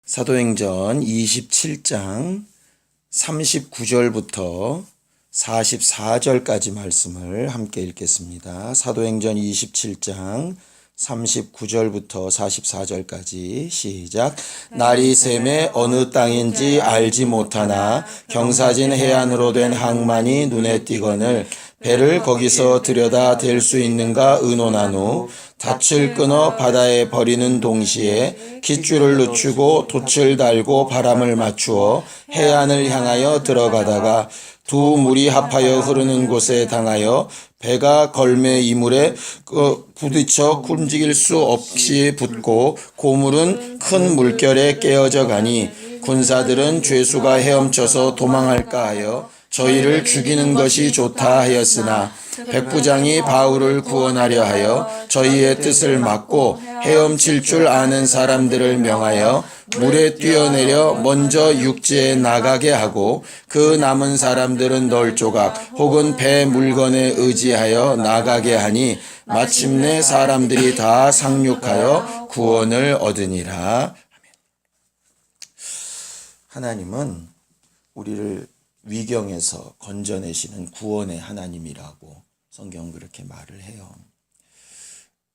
사도행전 27장 39절부터 44절까지 말씀을 함께 읽겠습니다. 사도행전 27장 39절부터 44절까지 시작. 날이 샘에 어느 땅인지 알지 못하나 경사진 해안으로 된 항만이 눈에 띄거늘 배를 거기서 들여다 댈 수 있는가 의논한 후 닻을 끊어 바다에 버리는 동시에 깃줄을 늦추고 돛을 달고 바람을 맞추어 해안을 향하여 들어가다가 두 물이 합하여 흐르는 곳에 당하여 배가 걸매 이물에 부딪혀 움직일 수 없이 붙고 고물은 큰 물결에 깨어져 가니 군사들은 죄수가 헤엄쳐서 도망할까 하여 저희를 죽이는 것이 좋다 하였으나 백부장이 바울을 구원하려 하여 저희의 뜻을 막고 헤엄칠 줄 아는 사람들을 명하여 물에 뛰어내려 먼저 육지에 나가게 하고 그 남은 사람들은 널조각 혹은 배 물건에 의지하여 나가게 하니 마침내 사람들이 다 상륙하여 구원을 얻으니라. 하나님은 우리를 위경에서 건져내시는 구원의 하나님이라고 성경은 그렇게 말을 해요.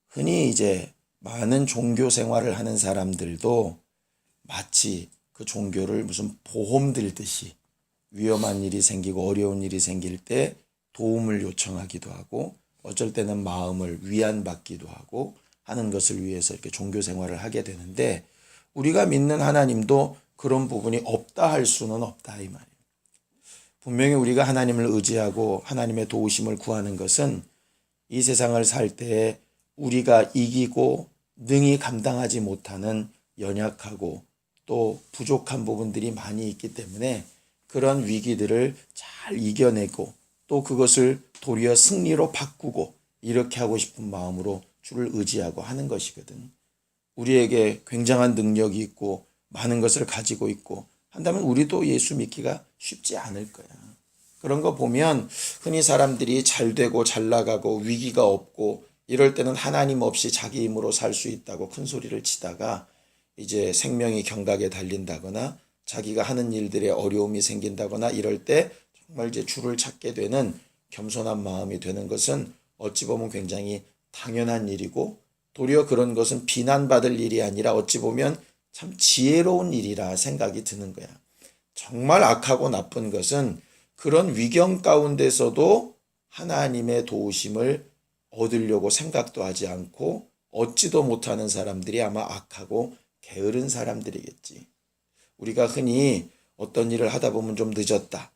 흔히 이제 많은 종교 생활을 하는 사람들도 마치 그 종교를 무슨 보험 들듯이 위험한 일이 생기고 어려운 일이 생길 때 도움을 요청하기도 하고 어쩔 때는 마음을 위안받기도 하고 하는 것을 위해서 이렇게 종교 생활을 하게 되는데 우리가 믿는 하나님도 그런 부분이 없다 할 수는 없다 이 말이에요. 분명히 우리가 하나님을 의지하고 하나님의 도우심을 구하는 것은 이 세상을 살 때에 우리가 이기고 능히 감당하지 못하는 연약하고 또 부족한 부분들이 많이 있기 때문에 그런 위기들을 잘 이겨내고 또 그것을 도리어 승리로 바꾸고 이렇게 하고 싶은 마음으로 주를 의지하고 하는 것이거든. 우리에게 굉장한 능력이 있고 많은 것을 가지고 있고 한다면 우리도 예수 믿기가 쉽지 않을 거야. 그런 거 보면 흔히 사람들이 잘 되고 잘 나가고 위기가 없고 이럴 때는 하나님 없이 자기 힘으로 살 수 있다고 큰 소리를 치다가 이제 생명이 경각에 달린다거나 자기가 하는 일들에 어려움이 생긴다거나 이럴 때 정말 이제 주를 찾게 되는 겸손한 마음이 되는 것은 어찌 보면 굉장히 당연한 일이고 도리어 그런 것은 비난받을 일이 아니라 어찌 보면 참 지혜로운 일이라 생각이 드는 거야. 정말 악하고 나쁜 것은 그런 위경 가운데서도 하나님의 도우심을 얻으려고 생각도 하지 않고 얻지도 못하는 사람들이 아마 악하고 게으른 사람들이겠지. 우리가 흔히 어떤 일을 하다 보면 좀 늦었다.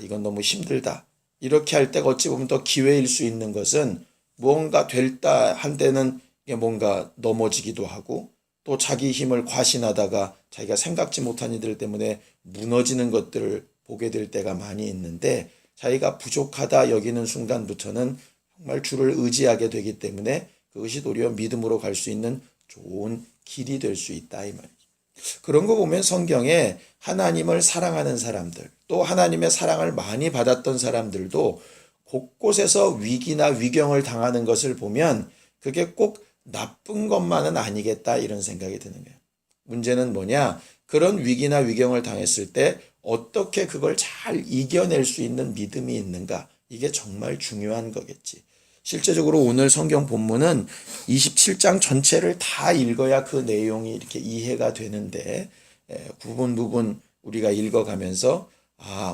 이건 너무 힘들다. 이렇게 할 때가 어찌 보면 더 기회일 수 있는 것은 무언가 될다 한 때는 뭔가 넘어지기도 하고 또 자기 힘을 과신하다가 자기가 생각지 못한 이들 때문에 무너지는 것들을 보게 될 때가 많이 있는데 자기가 부족하다 여기는 순간부터는 정말 주를 의지하게 되기 때문에 그것이 도리어 믿음으로 갈 수 있는 좋은 길이 될 수 있다 이 말이죠. 그런 거 보면 성경에 하나님을 사랑하는 사람들 또 하나님의 사랑을 많이 받았던 사람들도 곳곳에서 위기나 위경을 당하는 것을 보면 그게 꼭 나쁜 것만은 아니겠다 이런 생각이 드는 거예요. 문제는 뭐냐? 그런 위기나 위경을 당했을 때 어떻게 그걸 잘 이겨낼 수 있는 믿음이 있는가? 이게 정말 중요한 거겠지. 실제적으로 오늘 성경 본문은 27장 전체를 다 읽어야 그 내용이 이렇게 이해가 되는데 부분 우리가 읽어가면서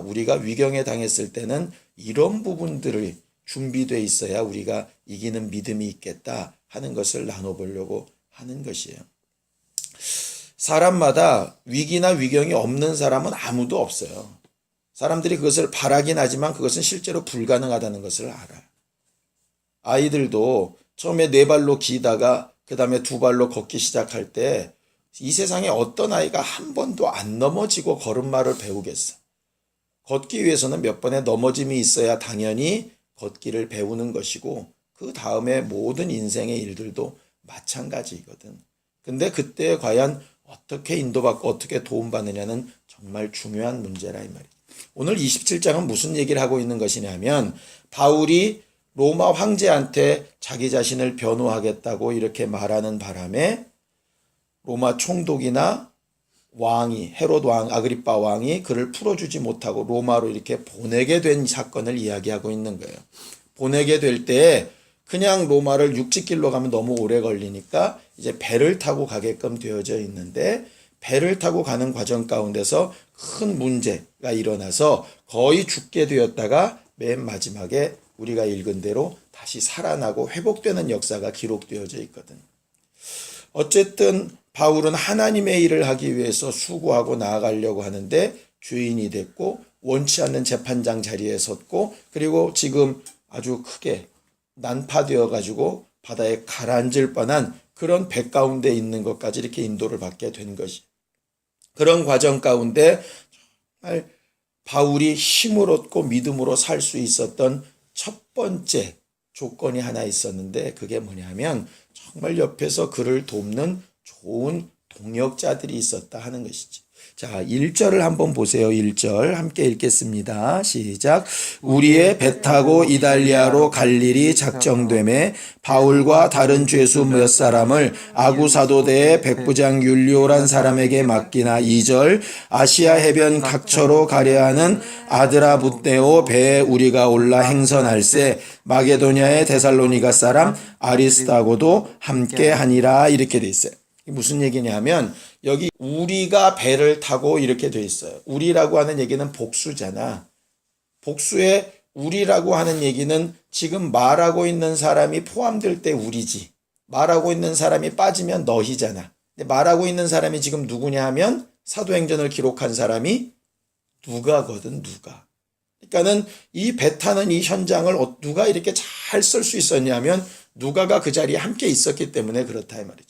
우리가 위경에 당했을 때는 이런 부분들이 준비되어 있어야 우리가 이기는 믿음이 있겠다 하는 것을 나눠보려고 하는 것이에요. 사람마다 위기나 위경이 없는 사람은 아무도 없어요. 사람들이 그것을 바라긴 하지만 그것은 실제로 불가능하다는 것을 알아요. 아이들도 처음에 4발로 기다가 그 다음에 2발로 걷기 시작할 때 이 세상에 어떤 아이가 한 번도 안 넘어지고 걸음마를 배우겠어. 걷기 위해서는 몇 번의 넘어짐이 있어야 당연히 걷기를 배우는 것이고 그 다음에 모든 인생의 일들도 마찬가지거든. 근데 그때 과연 어떻게 인도받고 어떻게 도움받느냐는 정말 중요한 문제라 이 말이야. 오늘 27장은 무슨 얘기를 하고 있는 것이냐면 바울이 로마 황제한테 자기 자신을 변호하겠다고 이렇게 말하는 바람에 로마 총독이나 왕이 헤롯 왕 아그리빠 왕이 그를 풀어주지 못하고 로마로 이렇게 보내게 된 사건을 이야기하고 있는 거예요. 보내게 될 때 그냥 로마를 육지길로 가면 너무 오래 걸리니까 이제 배를 타고 가게끔 되어져 있는데, 배를 타고 가는 과정 가운데서 큰 문제가 일어나서 거의 죽게 되었다가 맨 마지막에 우리가 읽은 대로 다시 살아나고 회복되는 역사가 기록되어져 있거든. 어쨌든 바울은 하나님의 일을 하기 위해서 수고하고 나아가려고 하는데 죄인이 됐고 원치 않는 재판장 자리에 섰고, 그리고 지금 아주 크게 난파되어 가지고 바다에 가라앉을 뻔한 그런 배 가운데 있는 것까지 이렇게 인도를 받게 된 것이, 그런 과정 가운데 정말 바울이 힘을 얻고 믿음으로 살 수 있었던 첫 번째 조건이 하나 있었는데, 그게 뭐냐면 정말 옆에서 그를 돕는 좋은 동역자들이 있었다 하는 것이지. 자, 1절을 한번 보세요. 1절 함께 읽겠습니다. 시작. 우리의 배 타고 이달리아로 갈 일이 작정되매 바울과 다른 죄수 몇 사람을 아구사도대의 백부장 율리오란 사람에게 맡기나. 2절. 아시아 해변 각처로 가려 하는 아드라부떼오 배에 우리가 올라 행선할세 마게도냐의 데살로니가 사람 아리스다고도 함께 하니라. 이렇게 돼 있어요. 무슨 얘기냐면 여기 우리가 배를 타고 이렇게 돼 있어요. 우리라고 하는 얘기는 복수잖아. 복수에 우리라고 하는 얘기는 지금 말하고 있는 사람이 포함될 때 우리지. 말하고 있는 사람이 빠지면 너희잖아. 근데 말하고 있는 사람이 지금 누구냐 하면 사도행전을 기록한 사람이 누가거든, 누가. 그러니까는 이 배 타는 이 현장을 누가 이렇게 잘 쓸 수 있었냐면 누가가 그 자리에 함께 있었기 때문에 그렇다 이 말이지.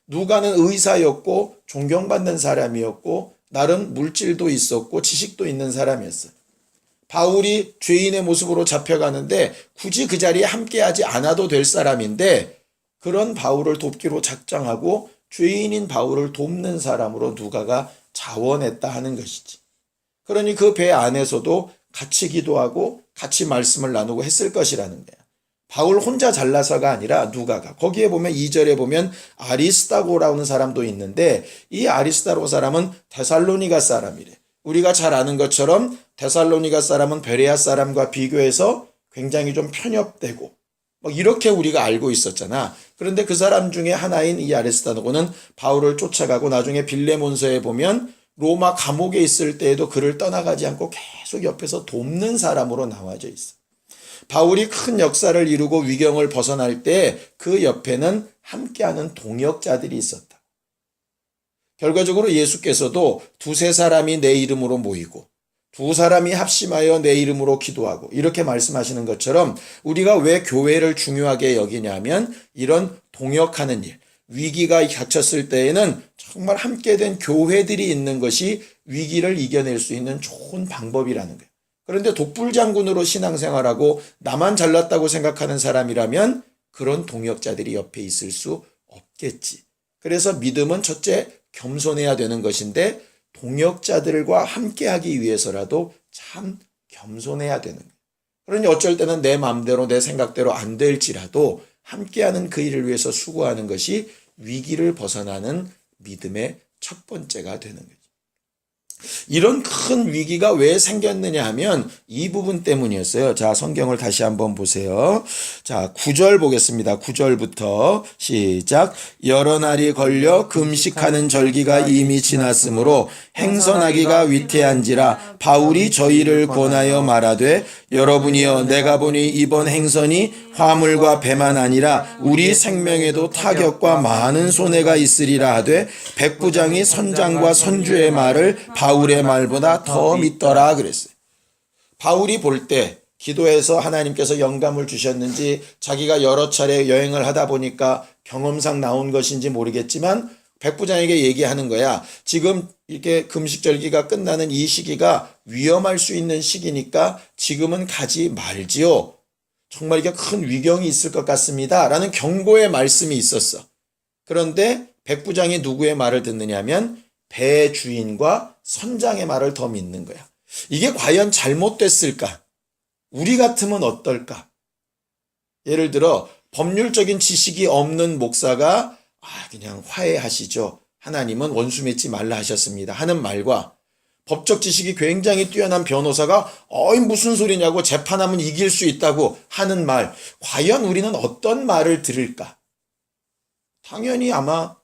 누가는 의사였고 존경받는 사람이었고 나름 물질도 있었고 지식도 있는 사람이었어요. 바울이 죄인의 모습으로 잡혀가는데 굳이 그 자리에 함께하지 않아도 될 사람인데, 그런 바울을 돕기로 작정하고 죄인인 바울을 돕는 사람으로 누가가 자원했다 하는 것이지. 그러니 그 배 안에서도 같이 기도하고 같이 말씀을 나누고 했을 것이라는 거야. 바울 혼자 잘나서가 아니라 누가가, 거기에 보면 2절에 보면 아리스다고라는 사람도 있는데 이 아리스다고 사람은 데살로니가 사람이래. 우리가 잘 아는 것처럼 데살로니가 사람은 베레아 사람과 비교해서 굉장히 좀 편협되고 이렇게 우리가 알고 있었잖아. 그런데 그 사람 중에 하나인 이 아리스다고는 바울을 쫓아가고 나중에 빌레몬서에 보면 로마 감옥에 있을 때에도 그를 떠나가지 않고 계속 옆에서 돕는 사람으로 나와져 있어. 바울이 큰 역사를 이루고 위경을 벗어날 때 그 옆에는 함께하는 동역자들이 있었다. 결과적으로 예수께서도 두세 사람이 내 이름으로 모이고 두 사람이 합심하여 내 이름으로 기도하고 이렇게 말씀하시는 것처럼 우리가 왜 교회를 중요하게 여기냐면 이런 동역하는 일, 위기가 닥쳤을 때에는 정말 함께된 교회들이 있는 것이 위기를 이겨낼 수 있는 좋은 방법이라는 거예요. 그런데 독불장군으로 신앙생활하고 나만 잘났다고 생각하는 사람이라면 그런 동역자들이 옆에 있을 수 없겠지. 그래서 믿음은 첫째 겸손해야 되는 것인데 동역자들과 함께하기 위해서라도 참 겸손해야 되는 거예요. 그러니 어쩔 때는 내 마음대로 내 생각대로 안 될지라도 함께하는 그 일을 위해서 수고하는 것이 위기를 벗어나는 믿음의 첫 번째가 되는 거죠. 이런 큰 위기가 왜 생겼느냐 하면 이 부분 때문이었어요. 자, 성경을 다시 한번 보세요. 자, 9절 보겠습니다. 9절부터 시작. 여러 날이 걸려 금식하는 절기가 이미 지났으므로 행선하기가 위태한지라 바울이 저희를 권하여 말하되 여러분이여 내가 보니 이번 행선이 화물과 배만 아니라 우리 생명에도 타격과 많은 손해가 있으리라 하되 백부장이 선장과 선주의 말을 바울의 말보다 더 믿더라 그랬어요. 바울이 볼 때 기도해서 하나님께서 영감을 주셨는지 자기가 여러 차례 여행을 하다 보니까 경험상 나온 것인지 모르겠지만 백부장에게 얘기하는 거야. 지금 이렇게 금식절기가 끝나는 이 시기가 위험할 수 있는 시기니까 지금은 가지 말지요. 정말 이게 큰 위경이 있을 것 같습니다. 라는 경고의 말씀이 있었어. 그런데 백부장이 누구의 말을 듣느냐면 배 주인과 선장의 말을 더 믿는 거야. 이게 과연 잘못됐을까? 우리 같으면 어떨까? 예를 들어 법률적인 지식이 없는 목사가 그냥 화해하시죠 하나님은 원수 맺지 말라 하셨습니다 하는 말과 법적 지식이 굉장히 뛰어난 변호사가 어이 무슨 소리냐고 재판하면 이길 수 있다고 하는 말, 과연 우리는 어떤 말을 들을까? 당연히 아마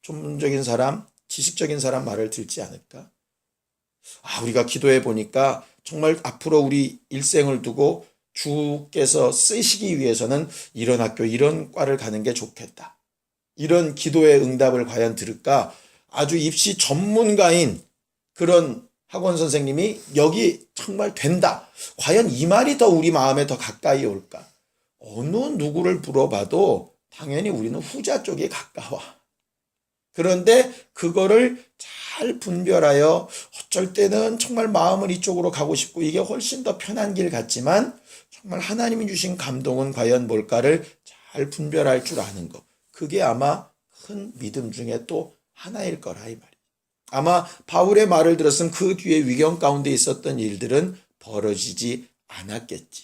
전문적인 사람, 지식적인 사람 말을 들지 않을까? 우리가 기도해 보니까 정말 앞으로 우리 일생을 두고 주께서 쓰시기 위해서는 이런 학교, 이런 과를 가는 게 좋겠다. 이런 기도의 응답을 과연 들을까? 아주 입시 전문가인 그런 학원 선생님이 여기 정말 된다. 과연 이 말이 더 우리 마음에 더 가까이 올까? 어느 누구를 물어봐도 당연히 우리는 후자 쪽에 가까워. 그런데 그거를 잘 분별하여 어쩔 때는 정말 마음을 이쪽으로 가고 싶고 이게 훨씬 더 편한 길 같지만 정말 하나님이 주신 감동은 과연 뭘까를 잘 분별할 줄 아는 것. 그게 아마 큰 믿음 중에 또 하나일 거라 이 말이에요. 아마 바울의 말을 들었으면 그 뒤에 위경 가운데 있었던 일들은 벌어지지 않았겠지.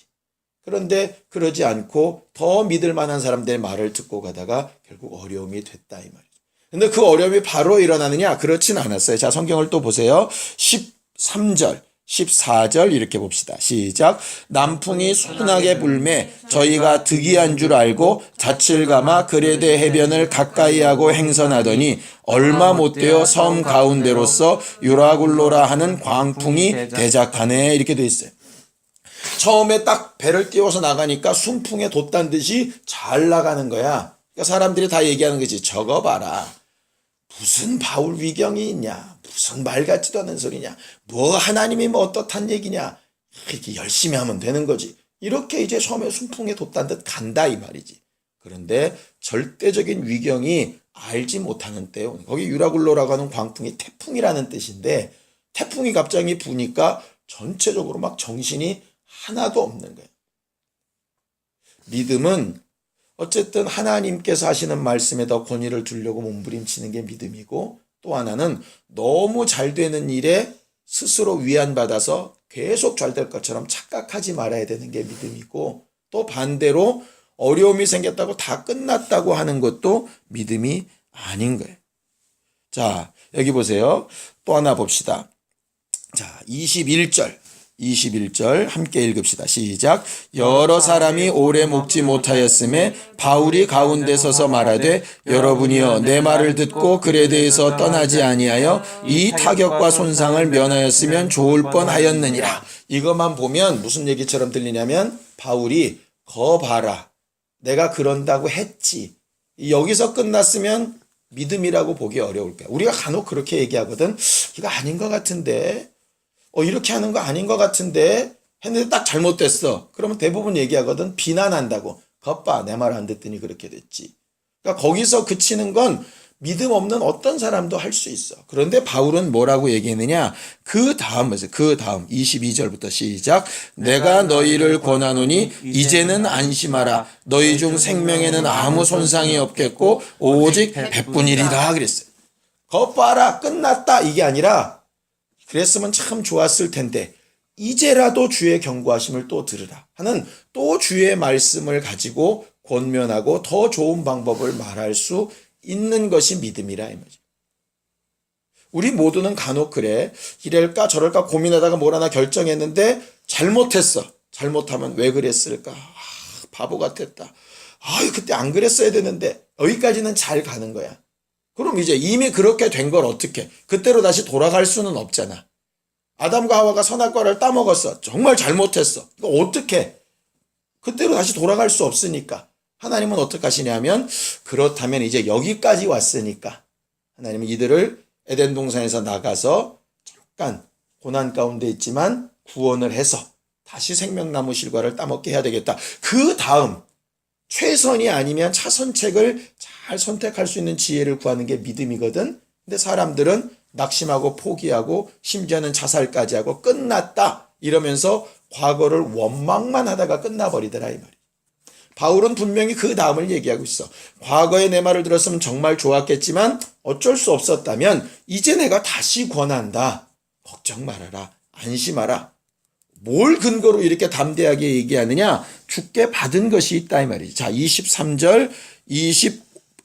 그런데 그러지 않고 더 믿을 만한 사람들의 말을 듣고 가다가 결국 어려움이 됐다 이 말이죠. 근데 그 어려움이 바로 일어나느냐? 그렇진 않았어요. 자, 성경을 또 보세요. 13절, 14절 이렇게 봅시다. 시작. 남풍이 순하게 불매 저희가 득이한 줄 알고 닻을 감아 그레데 해변을 가까이 하고 행선하더니 얼마 못되어 섬 가운데로서 유라굴로라 하는 광풍이 대작하네. 이렇게 돼 있어요. 처음에 딱 배를 띄워서 나가니까 순풍에 돛단 듯이 잘 나가는 거야. 그러니까 사람들이 다 얘기하는 거지. 저거 봐라. 무슨 바울 위경이 있냐. 무슨 말 같지도 않은 소리냐. 뭐 하나님이 뭐 어떻단 얘기냐. 이렇게 열심히 하면 되는 거지. 이렇게 이제 처음에 순풍에 돛단 듯 간다 이 말이지. 그런데 절대적인 위경이 알지 못하는 때요. 거기 유라굴로라고 하는 광풍이 태풍이라는 뜻인데 태풍이 갑자기 부니까 전체적으로 막 정신이 하나도 없는 거예요. 믿음은 어쨌든 하나님께서 하시는 말씀에 더 권위를 두려고 몸부림치는 게 믿음이고 또 하나는 너무 잘 되는 일에 스스로 위안받아서 계속 잘 될 것처럼 착각하지 말아야 되는 게 믿음이고 또 반대로 어려움이 생겼다고 다 끝났다고 하는 것도 믿음이 아닌 거예요. 자, 여기 보세요. 또 하나 봅시다. 자, 21절 함께 읽읍시다. 시작. 여러 사람이 오래 먹지 못하였음에 바울이 가운데 서서 말하되 여러분이여 내 말을 듣고 그레데에서 떠나지 아니하여 이 타격과 손상을 면하였으면 좋을 뻔하였느니라. 이것만 보면 무슨 얘기처럼 들리냐면 바울이 거 봐라. 내가 그런다고 했지. 여기서 끝났으면 믿음이라고 보기 어려울 거야. 우리가 간혹 그렇게 얘기하거든. 이거 아닌 것 같은데. 이렇게 하는 거 아닌 것 같은데 했는데 딱 잘못됐어. 그러면 대부분 얘기하거든. 비난한다고. 겉봐 내 말 안 듣더니 그렇게 됐지. 그러니까 거기서 그치는 건 믿음 없는 어떤 사람도 할 수 있어. 그런데 바울은 뭐라고 얘기했느냐. 그 다음 22절부터 시작. 내가 너희를 권하노니 이제는 안심하라. 너희 중 생명에는 아무 손상이 없겠고 오직 백분이리라 그랬어요. 겉봐라 끝났다 이게 아니라 그랬으면 참 좋았을 텐데 이제라도 주의 경고하심을 또 들으라 하는 또 주의 말씀을 가지고 권면하고 더 좋은 방법을 말할 수 있는 것이 믿음이라 이 말이죠. 우리 모두는 간혹 그래. 이럴까 저럴까 고민하다가 뭘 하나 결정했는데 잘못했어. 잘못하면 왜 그랬을까? 바보 같았다. 그때 안 그랬어야 되는데 여기까지는 잘 가는 거야. 그럼 이제 이미 그렇게 된 걸 어떻게 그때로 다시 돌아갈 수는 없잖아. 아담과 하와가 선악과를 따먹었어. 정말 잘못했어. 이거 어떻게 그때로 다시 돌아갈 수 없으니까 하나님은 어떻게 하시냐면 그렇다면 이제 여기까지 왔으니까 하나님은 이들을 에덴 동산에서 나가서 잠깐 고난 가운데 있지만 구원을 해서 다시 생명나무 실과를 따먹게 해야 되겠다. 그 다음 최선이 아니면 차선책을 잘 선택할 수 있는 지혜를 구하는 게 믿음이거든. 근데 사람들은 낙심하고 포기하고 심지어는 자살까지 하고 끝났다 이러면서 과거를 원망만 하다가 끝나버리더라 이 말이야. 바울은 분명히 그 다음을 얘기하고 있어. 과거에 내 말을 들었으면 정말 좋았겠지만 어쩔 수 없었다면 이제 내가 다시 권한다. 걱정 말아라. 안심하라. 뭘 근거로 이렇게 담대하게 얘기하느냐? 주께 받은 것이 있다 이 말이지. 자, 23절,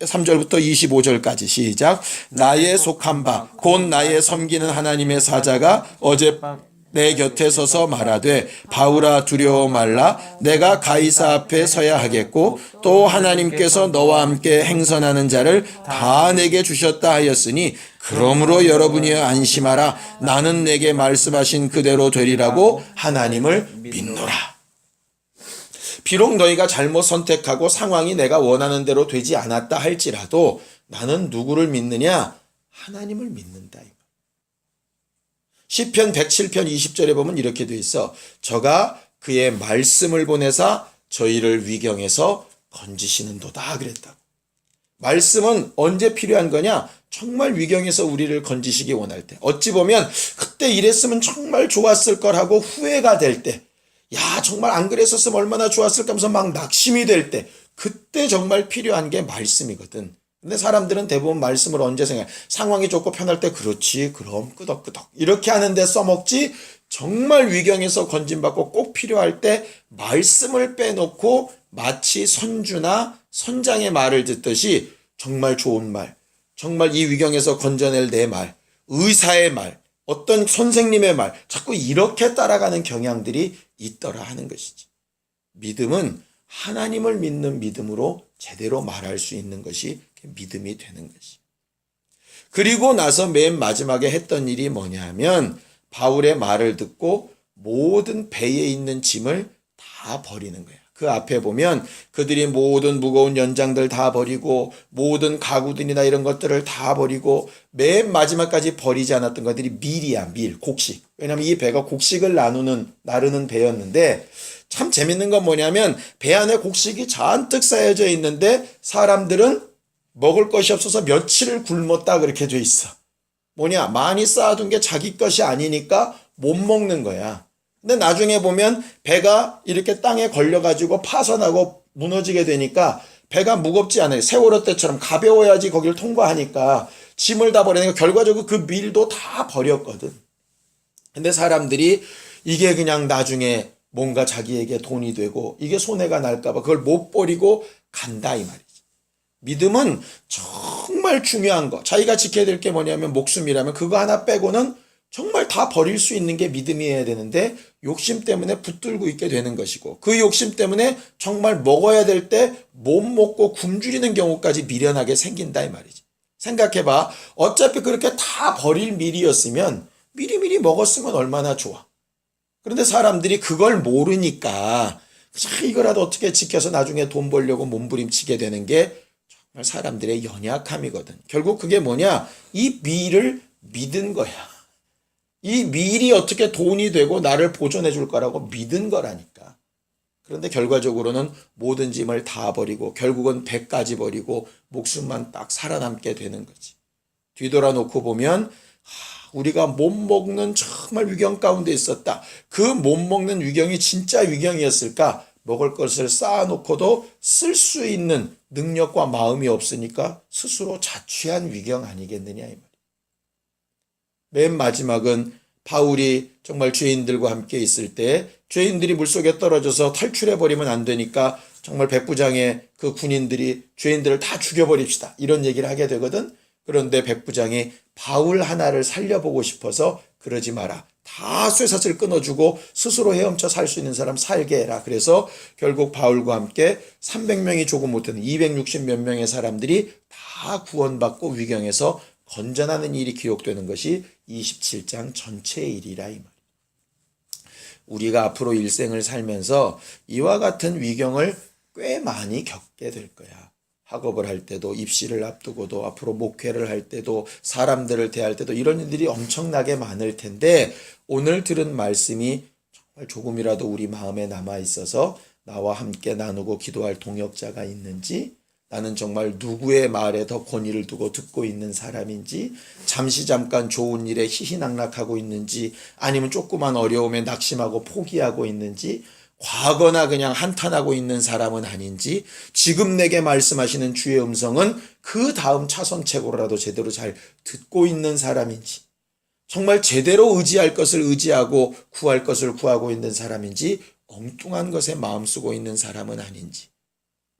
3절부터 25절까지 시작. 나의 속한 바 곧 나의 섬기는 하나님의 사자가 어젯밤 내 곁에 서서 말하되 바울아 두려워 말라. 내가 가이사 앞에 서야 하겠고 또 하나님께서 너와 함께 행선하는 자를 다 내게 주셨다 하였으니 그러므로 여러분이여 안심하라. 나는 내게 말씀하신 그대로 되리라고 하나님을 믿노라. 비록 너희가 잘못 선택하고 상황이 내가 원하는 대로 되지 않았다 할지라도 나는 누구를 믿느냐? 하나님을 믿는다. 시편 107편 20절에 보면 이렇게 돼 있어. 저가 그의 말씀을 보내사 저희를 위경에서 건지시는도다 그랬다고. 말씀은 언제 필요한 거냐? 정말 위경에서 우리를 건지시기 원할 때. 어찌 보면 그때 이랬으면 정말 좋았을 거라고 후회가 될 때. 야, 정말 안 그랬었으면 얼마나 좋았을까 하면서 막 낙심이 될 때. 그때 정말 필요한 게 말씀이거든. 근데 사람들은 대부분 말씀을 언제 생각해? 상황이 좋고 편할 때 그렇지 그럼 끄덕끄덕 이렇게 하는데 써먹지. 정말 위경에서 건진받고 꼭 필요할 때 말씀을 빼놓고 마치 선주나 선장의 말을 듣듯이 정말 좋은 말, 정말 이 위경에서 건져낼 내 말, 의사의 말, 어떤 선생님의 말 자꾸 이렇게 따라가는 경향들이 있더라 하는 것이지. 믿음은 하나님을 믿는 믿음으로 제대로 말할 수 있는 것이 믿음이 되는 것이. 그리고 나서 맨 마지막에 했던 일이 뭐냐 하면 바울의 말을 듣고 모든 배에 있는 짐을 다 버리는 거야. 그 앞에 보면 그들이 모든 무거운 연장들 다 버리고 모든 가구들이나 이런 것들을 다 버리고 맨 마지막까지 버리지 않았던 것들이 밀이야, 밀, 곡식. 왜냐하면 이 배가 곡식을 나르는 배였는데 참 재밌는 건 뭐냐면 배 안에 곡식이 잔뜩 쌓여져 있는데 사람들은 먹을 것이 없어서 며칠을 굶었다 그렇게 돼 있어. 뭐냐? 많이 쌓아둔 게 자기 것이 아니니까 못 먹는 거야. 근데 나중에 보면 배가 이렇게 땅에 걸려가지고 파손하고 무너지게 되니까 배가 무겁지 않아요. 세월호 때처럼 가벼워야지 거기를 통과하니까 짐을 다 버리니까 결과적으로 그 밀도 다 버렸거든. 근데 사람들이 이게 그냥 나중에 뭔가 자기에게 돈이 되고 이게 손해가 날까봐 그걸 못 버리고 간다 이 말이지. 믿음은 정말 중요한 거. 자기가 지켜야 될 게 뭐냐면 목숨이라면 그거 하나 빼고는 정말 다 버릴 수 있는 게 믿음이어야 되는데 욕심 때문에 붙들고 있게 되는 것이고 그 욕심 때문에 정말 먹어야 될 때 못 먹고 굶주리는 경우까지 미련하게 생긴다 이 말이지. 생각해봐. 어차피 그렇게 다 버릴 밀이었으면 미리미리 먹었으면 얼마나 좋아. 그런데 사람들이 그걸 모르니까 이거라도 어떻게 지켜서 나중에 돈 벌려고 몸부림치게 되는 게 정말 사람들의 연약함이거든. 결국 그게 뭐냐? 이 밀을 믿은 거야. 이 밀이 어떻게 돈이 되고 나를 보존해 줄 거라고 믿은 거라니까. 그런데 결과적으로는 모든 짐을 다 버리고 결국은 배까지 버리고 목숨만 딱 살아남게 되는 거지. 뒤돌아 놓고 보면 우리가 못 먹는 정말 위경 가운데 있었다. 그 못 먹는 위경이 진짜 위경이었을까? 먹을 것을 쌓아놓고도 쓸 수 있는 능력과 마음이 없으니까 스스로 자취한 위경 아니겠느냐 이 말이에요. 맨 마지막은 바울이 정말 죄인들과 함께 있을 때 죄인들이 물속에 떨어져서 탈출해버리면 안 되니까 정말 백부장의 그 군인들이 죄인들을 다 죽여버립시다 이런 얘기를 하게 되거든. 그런데 백부장이 바울 하나를 살려보고 싶어서 그러지 마라. 다 쇠사슬 끊어주고 스스로 헤엄쳐 살 수 있는 사람 살게 해라. 그래서 결국 바울과 함께 300명이 조금 못하는 260몇 명의 사람들이 다 구원받고 위경에서 건져나는 일이 기록되는 것이 27장 전체의 일이라 이 말이에요. 우리가 앞으로 일생을 살면서 이와 같은 위경을 꽤 많이 겪게 될 거야. 학업을 할 때도 입시를 앞두고도 앞으로 목회를 할 때도 사람들을 대할 때도 이런 일들이 엄청나게 많을 텐데 오늘 들은 말씀이 정말 조금이라도 우리 마음에 남아 있어서 나와 함께 나누고 기도할 동역자가 있는지 나는 정말 누구의 말에 더 권위를 두고 듣고 있는 사람인지 잠시 잠깐 좋은 일에 희희낙낙하고 있는지 아니면 조그만 어려움에 낙심하고 포기하고 있는지 과거나 그냥 한탄하고 있는 사람은 아닌지 지금 내게 말씀하시는 주의 음성은 그 다음 차선책으로라도 제대로 잘 듣고 있는 사람인지 정말 제대로 의지할 것을 의지하고 구할 것을 구하고 있는 사람인지 엉뚱한 것에 마음 쓰고 있는 사람은 아닌지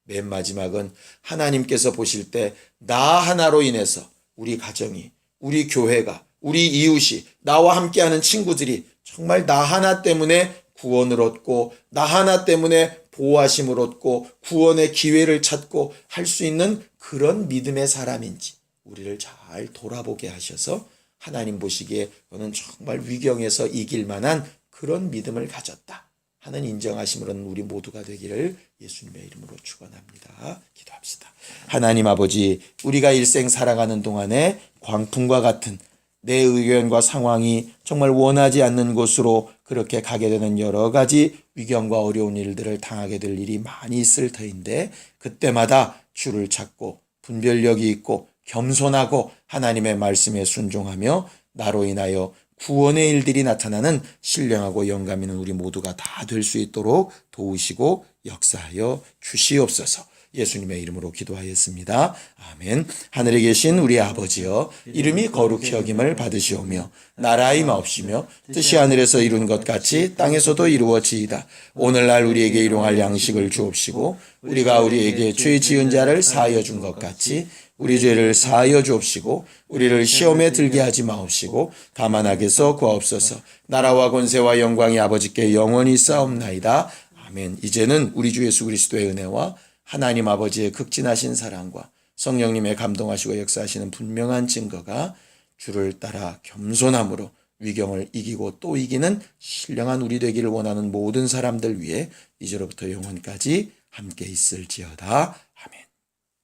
맨 마지막은 하나님께서 보실 때 나 하나로 인해서 우리 가정이, 우리 교회가, 우리 이웃이, 나와 함께하는 친구들이 정말 나 하나 때문에 구원을 얻고 나 하나 때문에 보호하심을 얻고 구원의 기회를 찾고 할 수 있는 그런 믿음의 사람인지 우리를 잘 돌아보게 하셔서 하나님 보시기에 너는 정말 위경에서 이길 만한 그런 믿음을 가졌다 하는 인정하심으로는 우리 모두가 되기를 예수님의 이름으로 축원합니다. 기도합시다. 하나님 아버지, 우리가 일생 살아가는 동안에 광풍과 같은 내 의견과 상황이 정말 원하지 않는 곳으로 그렇게 가게 되는 여러 가지 위경과 어려운 일들을 당하게 될 일이 많이 있을 터인데 그때마다 주를 찾고 분별력이 있고 겸손하고 하나님의 말씀에 순종하며 나로 인하여 구원의 일들이 나타나는 신령하고 영감 있는 우리 모두가 다 될 수 있도록 도우시고 역사하여 주시옵소서. 예수님의 이름으로 기도하였습니다. 아멘. 하늘에 계신 우리 아버지여, 이름이 거룩히 여김을 받으시오며 나라의 마옵시며 뜻이 하늘에서 이룬 것 같이 땅에서도 이루어지이다. 오늘날 우리에게 일용할 양식을 주옵시고 우리가 우리에게 죄 지은 자를 사하여 준 것 같이 우리 죄를 사하여 주옵시고 우리를 시험에 들게 하지 마옵시고 다만 악에서 구하옵소서. 나라와 권세와 영광이 아버지께 영원히 쌓옵나이다. 아멘. 이제는 우리 주 예수 그리스도의 은혜와 하나님 아버지의 극진하신 사랑과 성령님의 감동하시고 역사하시는 분명한 증거가 주를 따라 겸손함으로 위경을 이기고 또 이기는 신령한 우리 되기를 원하는 모든 사람들 위해 이제로부터 영원까지 함께 있을지어다. 아멘.